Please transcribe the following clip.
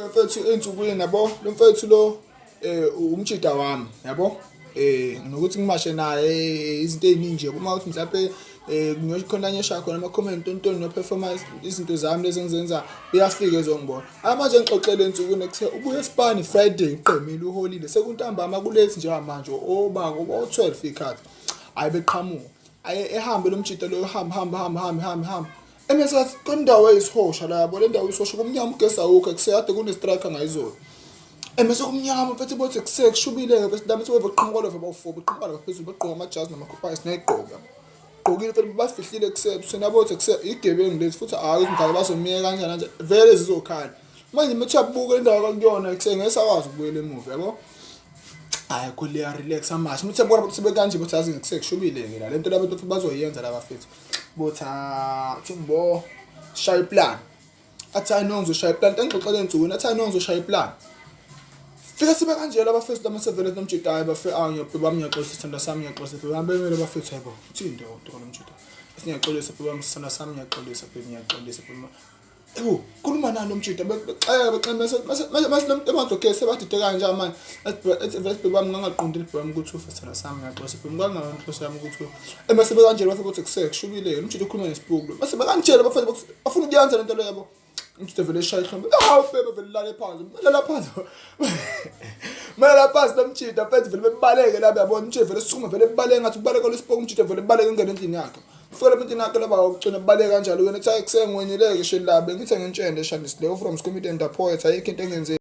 mfethu ensukwini yabo lo mfethu lo umtshida wami yabo nokuthi ngimashe naye izinto eziningi nje uma uthi mhlawumbe ngiyokhona nyesha khona ama comment ntoni no performance izinto zami lezi engizenza uyafika ezongibona manje ngixoxele ensukwini ekuthe ubuye eSpani Friday iqemile uholile sekuntambama kulethi nje manje obako bo12 ikhathi ayi beqhamuka ehambe lo mtshida lo hamba emesathi kondawo eyisihosha la yabo le ndawo isihosha kumnyama ugesi awukho kuseyade kune strike ngayizolo emese kumnyama mfethu bothi kusekushubile bese dame siweve qhamuka lo bawu4 beqhamuka phezulu begqoka amajazi namakhopayisi nayigqoka gqokile futhi basifihlile kusephi nabothi igebengu lezi futhi hayi izingane bazomiyeka kanjani kanje vele zizokhala manje mthi uyabuka le ndawo akuyona kusengezakwazi ukubuyela emuva yabo hayi kuliya relax amashi mthi yabona ukuthi bekanje bothi azi ngisekushubile ngila lento labantu bazoyenza la bafethu bothi thimbo shaya plan athi ayinonzo shaya plan engixoxele ensukwini athi ayinonzo shaya plan fika sibe kanje la bafethu lamasevele nomtshida hayi bafe ngiyabheba ngiyaxolisa isithanda sami ngiyaxolisa bebambe bemele bafethu hayibo uthini into nomtshida siyaxolisa bebambe isithanda sami ngiyaxolisa bebama khuluma nalo mtshida bexa mase lo muntu okay sebadide kanje manje vele bebami ngangaqondile bebami ukuthi ufesela sami ngiyaxolisa bebami ngangaqondile sami ukuthi emase bekanje bafethu ukuthi kusekushubile umtshida ukhuluma nesibuku mase bekanje bafethu bafuna ukuyenza lento leyo yabo umtshida vele eshaya ihlambe bebe vele lala phansi mala phansi nomtshida mfethu vele bebaleke la uyabona umtshida vele sisukuma vele bebaleke ngathi ubaleka lesibuku umtshida vele bebaleke ngene endlini yakhe ufike empintini yakhe laba ukugcina bebaleke kanjalo yena ethi ayikusengiwenileke shela bengithi ngentshende eshandisile from committee and poet ayikho into engenze